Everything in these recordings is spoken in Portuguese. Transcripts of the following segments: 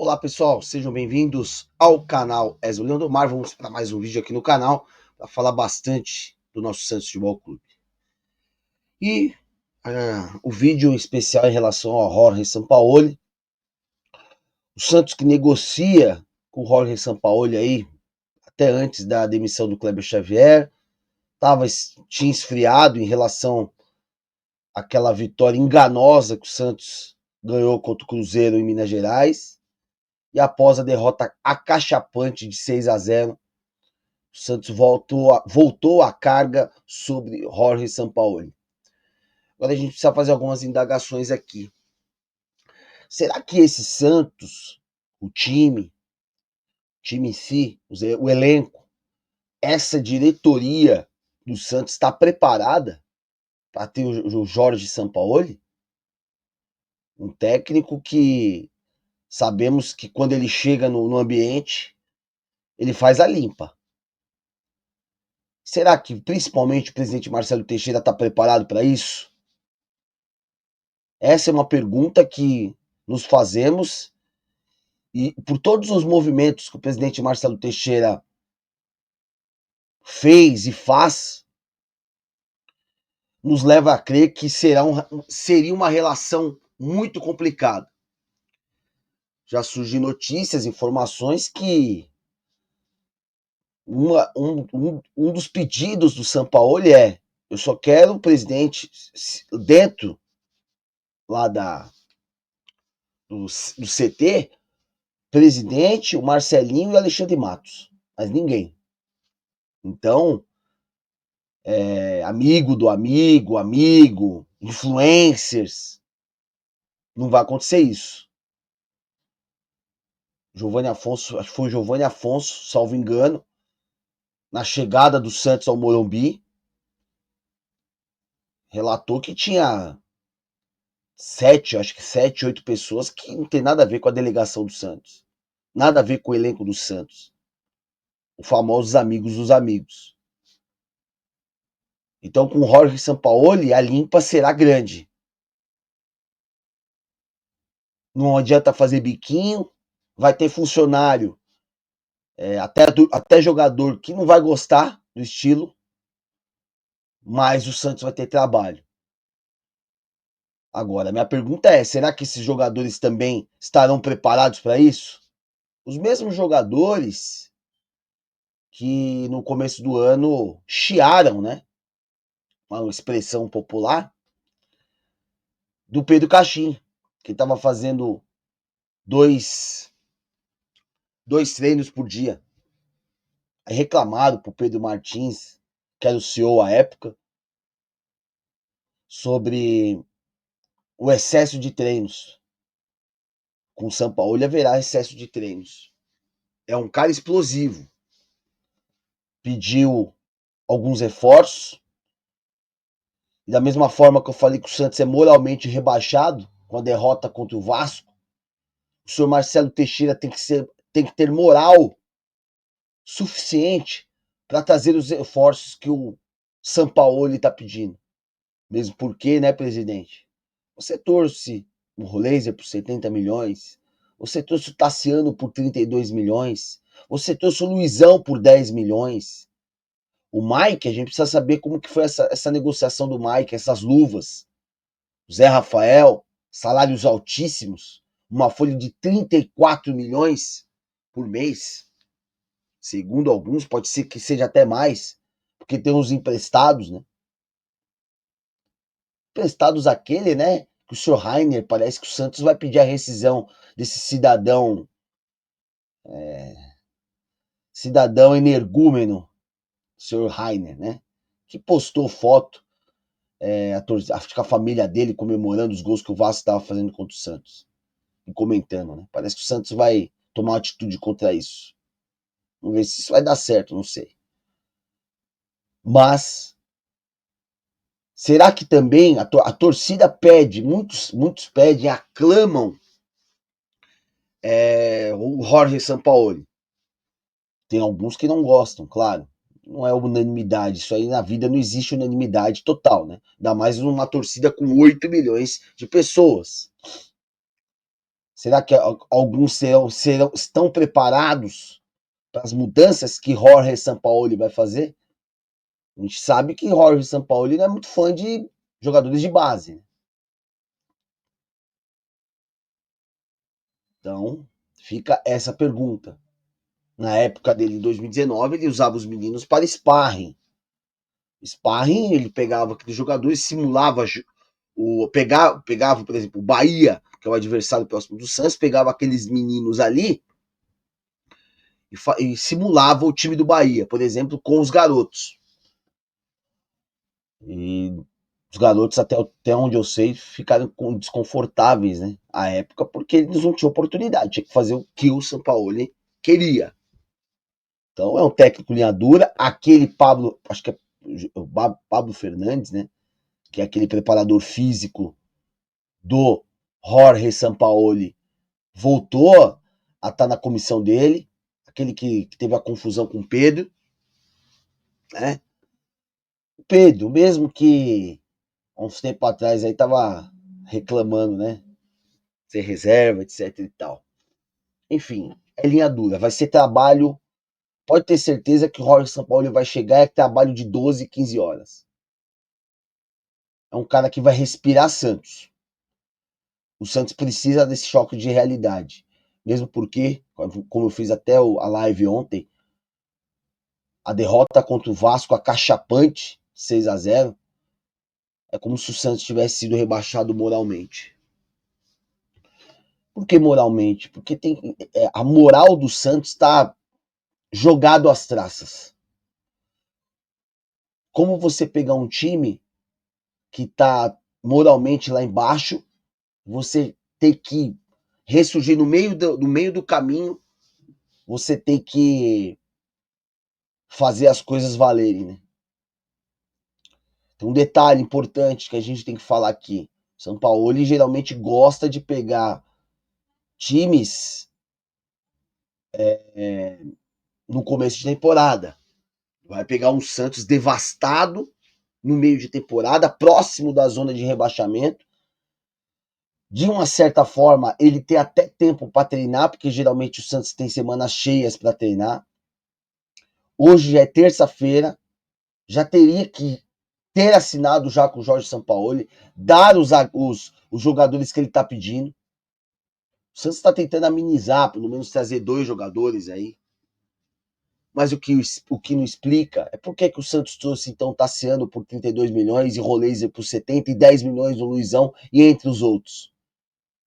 Olá pessoal, sejam bem-vindos ao canal Ezio Leão do Mar. Vamos para mais um vídeo aqui no canal para falar bastante do nosso Santos Futebol Clube. E o vídeo especial em relação ao Jorge Sampaoli. O Santos que negocia com o Jorge Sampaoli aí até antes da demissão do Kleber Xavier. Tinha esfriado em relação àquela vitória enganosa que o Santos ganhou contra o Cruzeiro em Minas Gerais. E após a derrota acachapante de 6-0, o Santos voltou à carga sobre Jorge Sampaoli. Agora a gente precisa fazer algumas indagações aqui. Será que esse Santos, o time em si, o elenco, essa diretoria do Santos está preparada para ter o Jorge Sampaoli? Um técnico que sabemos que quando ele chega no ambiente, ele faz a limpa. Será que principalmente o presidente Marcelo Teixeira está preparado para isso? Essa é uma pergunta que nos fazemos e por todos os movimentos que o presidente Marcelo Teixeira fez e faz, nos leva a crer que seria uma relação muito complicada. Já surgem notícias, informações que um dos pedidos do Sampaoli é: eu só quero o presidente dentro lá do CT, presidente, o Marcelinho e o Alexandre Matos, mas ninguém. Então, amigo do amigo, influencers, não vai acontecer isso. Giovanni Afonso, acho que foi o Giovanni Afonso, salvo engano, na chegada do Santos ao Morumbi, relatou que tinha acho que 7, 8 pessoas que não tem nada a ver com a delegação do Santos. Nada a ver com o elenco do Santos. Os famosos amigos dos amigos. Então, com o Jorge Sampaoli, a limpa será grande. Não adianta fazer biquinho, vai ter funcionário, até jogador que não vai gostar do estilo, mas o Santos vai ter trabalho. Agora, minha pergunta é: será que esses jogadores também estarão preparados para isso? Os mesmos jogadores que no começo do ano chiaram, né? Uma expressão popular, do Pedro Caixinha, que estava fazendo dois treinos por dia. Aí reclamaram pro Pedro Martins, que era o CEO à época, sobre o excesso de treinos. Com o Sampaoli haverá excesso de treinos. É um cara explosivo. Pediu alguns reforços. E da mesma forma que eu falei que o Santos é moralmente rebaixado com a derrota contra o Vasco, o senhor Marcelo Teixeira tem que ter moral suficiente para trazer os reforços que o Sampaoli está pedindo. Mesmo porque, né, presidente? Você trouxe o Laser por 70 milhões, você trouxe o Tassiano por 32 milhões, você trouxe o Luizão por 10 milhões. O Mike, a gente precisa saber como que foi essa negociação do Mike, essas luvas. O Zé Rafael, salários altíssimos, uma folha de 34 milhões por mês. Segundo alguns, pode ser que seja até mais, porque tem uns emprestados, né? Emprestados aquele, né? Que o senhor Rainer, parece que o Santos vai pedir a rescisão desse cidadão energúmeno, senhor Rainer, né? Que postou foto, acho que a família dele comemorando os gols que o Vasco estava fazendo contra o Santos. E comentando, né? Parece que o Santos vai tomar uma atitude contra isso. Vamos ver se isso vai dar certo, não sei. Mas será que também a torcida pede, muitos pedem, aclamam o Jorge Sampaoli? Tem alguns que não gostam, claro. Não é unanimidade. Isso aí na vida não existe unanimidade total, né? Ainda mais numa torcida com 8 milhões de pessoas. Será que alguns estão preparados para as mudanças que Jorge Sampaoli vai fazer? A gente sabe que Jorge Sampaoli não é muito fã de jogadores de base. Então, fica essa pergunta. Na época dele, em 2019, ele usava os meninos para sparring. Sparring, ele pegava aqueles jogadores, simulava pegava, por exemplo, o Bahia, que é o adversário próximo do Santos, pegava aqueles meninos ali e simulava o time do Bahia, por exemplo, com os garotos. E os garotos, até onde eu sei, ficaram desconfortáveis, né? À época, porque eles não tinham oportunidade, tinha que fazer o que o Sampaoli queria. Então é um técnico linha dura, aquele Pablo, acho que é o Pablo Fernandes, né? Que é aquele preparador físico do Jorge Sampaoli, voltou a estar na comissão dele, aquele que teve a confusão com o Pedro, né? O Pedro, mesmo que há uns tempos atrás aí tava reclamando, né? Ser reserva, etc e tal. Enfim, é linha dura, vai ser trabalho. Pode ter certeza que o Jorge Sampaoli vai chegar, é trabalho de 12, 15 horas. É um cara que vai respirar Santos. O Santos precisa desse choque de realidade. Mesmo porque, como eu fiz até a live ontem, a derrota contra o Vasco, acachapante, 6-0, é como se o Santos tivesse sido rebaixado moralmente. Por que moralmente? Porque a moral do Santos está jogado às traças. Como você pegar um time que está moralmente lá embaixo, você tem que ressurgir no meio do caminho, você tem que fazer as coisas valerem, né? Tem um detalhe importante que a gente tem que falar aqui. São Paulo geralmente gosta de pegar times no começo de temporada. Vai pegar um Santos devastado no meio de temporada, próximo da zona de rebaixamento. De uma certa forma, ele tem até tempo para treinar, porque geralmente o Santos tem semanas cheias para treinar. Hoje é terça-feira, já teria que ter assinado já com o Jorge Sampaoli, dar os jogadores que ele está pedindo. O Santos está tentando amenizar, pelo menos trazer 2 jogadores aí. Mas o que não explica é por que o Santos trouxe então Tassiano por 32 milhões e Roleiser por 70 e 10 milhões do Luizão e entre os outros.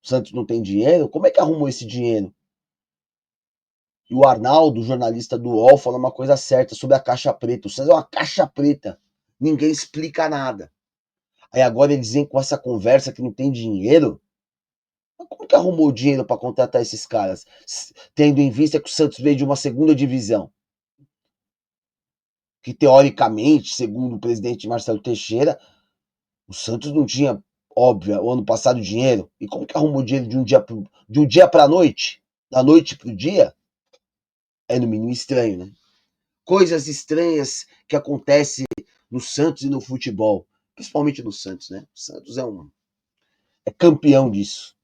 O Santos não tem dinheiro? Como é que arrumou esse dinheiro? E o Arnaldo, jornalista do UOL, fala uma coisa certa sobre a caixa preta. O Santos é uma caixa preta. Ninguém explica nada. Aí agora eles vêm com essa conversa que não tem dinheiro. Mas como que arrumou dinheiro para contratar esses caras? Tendo em vista que o Santos veio de uma segunda divisão. Que teoricamente, segundo o presidente Marcelo Teixeira, o Santos não tinha, óbvio, o ano passado dinheiro. E como que arrumou dinheiro de um dia para a noite? Da noite para o dia? É no mínimo estranho, né? Coisas estranhas que acontecem no Santos e no futebol. Principalmente no Santos, né? O Santos é campeão disso.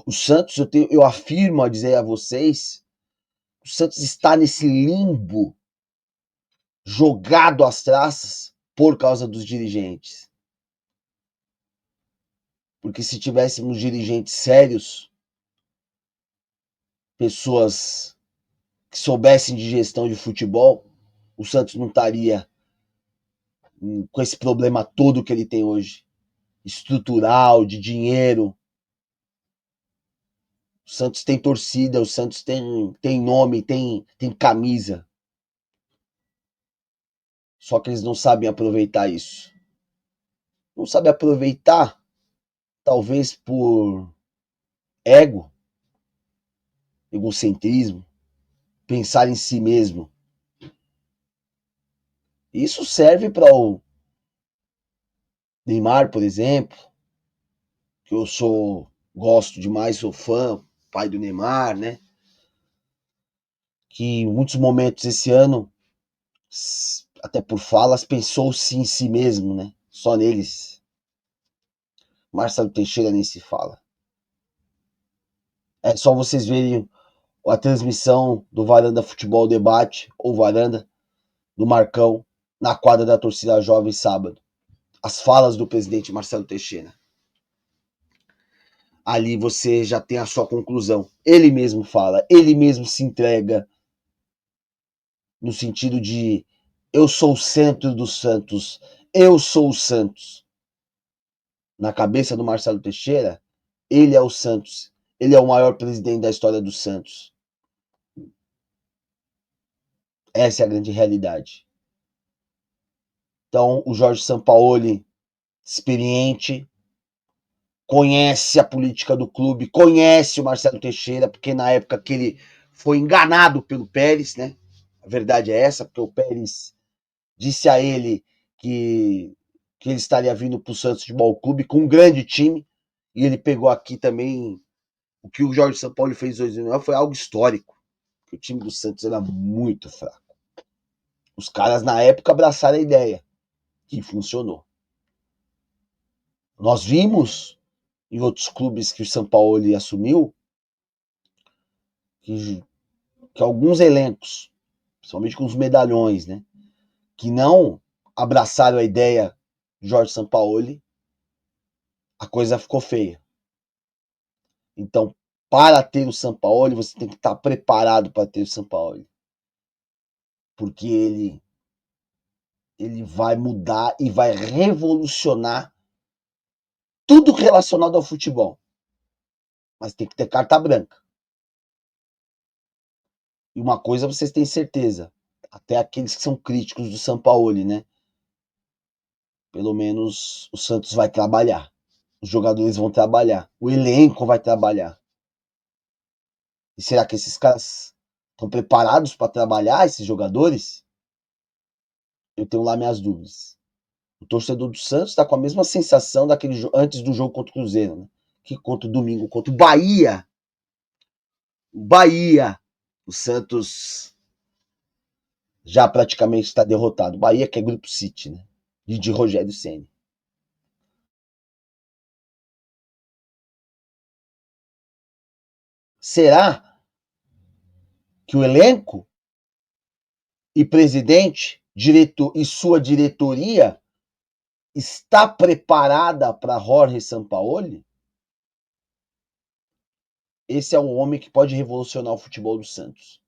O Santos, eu afirmo a dizer a vocês, o Santos está nesse limbo jogado às traças por causa dos dirigentes. Porque se tivéssemos dirigentes sérios, pessoas que soubessem de gestão de futebol, o Santos não estaria com esse problema todo que ele tem hoje, estrutural, de dinheiro. O Santos tem torcida, o Santos tem nome, tem camisa. Só que eles não sabem aproveitar isso. Não sabem aproveitar, talvez por ego, egocentrismo, pensar em si mesmo. Isso serve para o Neymar, por exemplo, que gosto demais, sou fã, pai do Neymar, né? Que em muitos momentos esse ano, até por falas, pensou-se em si mesmo, né? Só neles. Marcelo Teixeira nem se fala. É só vocês verem a transmissão do Varanda Futebol Debate, ou Varanda, do Marcão, na quadra da torcida jovem sábado. As falas do presidente Marcelo Teixeira. Ali você já tem a sua conclusão. Ele mesmo fala, ele mesmo se entrega no sentido de eu sou o centro dos Santos, eu sou o Santos. Na cabeça do Marcelo Teixeira, ele é o Santos. Ele é o maior presidente da história do Santos. Essa é a grande realidade. Então, o Jorge Sampaoli, experiente, conhece a política do clube, conhece o Marcelo Teixeira, porque na época que ele foi enganado pelo Pérez, né? A verdade é essa, porque o Pérez disse a ele que ele estaria vindo para o Santos Futebol Clube com um grande time, e ele pegou aqui também o que o Jorge Sampaoli fez em 2009 foi algo histórico, porque o time do Santos era muito fraco. Os caras na época abraçaram a ideia, que funcionou. Nós vimos em outros clubes que o Sampaoli assumiu que alguns elencos, principalmente com os medalhões, né, que não abraçaram a ideia de Jorge Sampaoli, a coisa ficou feia. Então, para ter o Sampaoli, você tem que estar preparado para ter o Sampaoli. Porque ele vai mudar e vai revolucionar tudo relacionado ao futebol. Mas tem que ter carta branca. E uma coisa vocês têm certeza, até aqueles que são críticos do Sampaoli, né? Pelo menos o Santos vai trabalhar. Os jogadores vão trabalhar. O elenco vai trabalhar. E será que esses caras estão preparados para trabalhar, esses jogadores? Eu tenho lá minhas dúvidas. O torcedor do Santos está com a mesma sensação daquele antes do jogo contra o Cruzeiro, né? Que contra o domingo, contra o Bahia. O Santos já praticamente está derrotado. Bahia que é Grupo City, né? De Rogério Ceni. Será que o elenco e presidente, diretor e sua diretoria está preparada para Jorge Sampaoli? Esse é um homem que pode revolucionar o futebol do Santos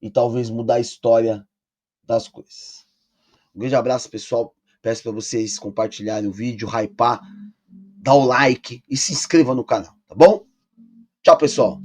e talvez mudar a história das coisas. Um grande abraço, pessoal. Peço para vocês compartilharem o vídeo, hypar, dar o like e se inscreva no canal, tá bom? Tchau, pessoal.